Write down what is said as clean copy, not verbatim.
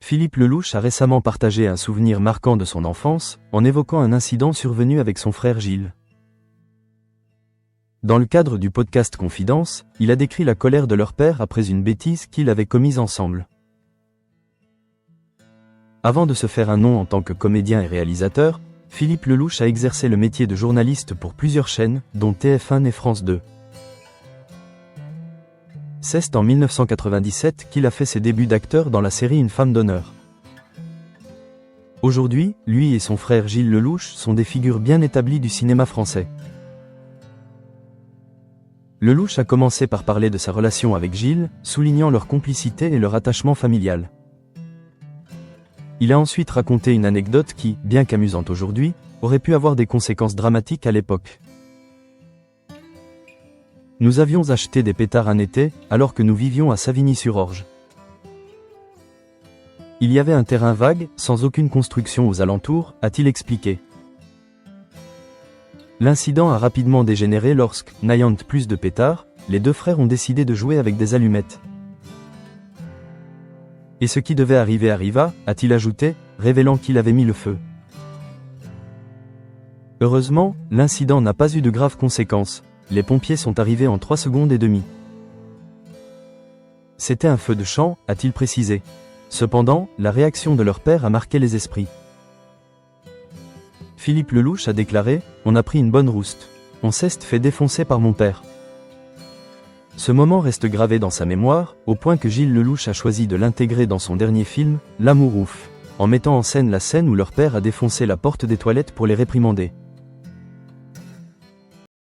Philippe Lelouch a récemment partagé un souvenir marquant de son enfance, en évoquant un incident survenu avec son frère Gilles. Dans le cadre du podcast Confidence, il a décrit la colère de leur père après une bêtise qu'ils avaient commise ensemble. Avant de se faire un nom en tant que comédien et réalisateur, Philippe Lelouch a exercé le métier de journaliste pour plusieurs chaînes, dont TF1 et France 2. C'est en 1997 qu'il a fait ses débuts d'acteur dans la série Une femme d'honneur. Aujourd'hui, lui et son frère Gilles Lelouch sont des figures bien établies du cinéma français. Lelouch a commencé par parler de sa relation avec Gilles, soulignant leur complicité et leur attachement familial. Il a ensuite raconté une anecdote qui, bien qu'amusante aujourd'hui, aurait pu avoir des conséquences dramatiques à l'époque. Nous avions acheté des pétards un été, alors que nous vivions à Savigny-sur-Orge. Il y avait un terrain vague, sans aucune construction aux alentours, a-t-il expliqué. L'incident a rapidement dégénéré lorsque, n'ayant plus de pétards, les deux frères ont décidé de jouer avec des allumettes. Et ce qui devait arriver arriva, a-t-il ajouté, révélant qu'il avait mis le feu. Heureusement, l'incident n'a pas eu de graves conséquences. Les pompiers sont arrivés en 3 secondes et demie. C'était un feu de champ, a-t-il précisé. Cependant, la réaction de leur père a marqué les esprits. Philippe Lelouch a déclaré « On a pris une bonne rouste. On s'est fait défoncer par mon père ». Ce moment reste gravé dans sa mémoire, au point que Gilles Lelouch a choisi de l'intégrer dans son dernier film, L'amour ouf, en mettant en scène la scène où leur père a défoncé la porte des toilettes pour les réprimander.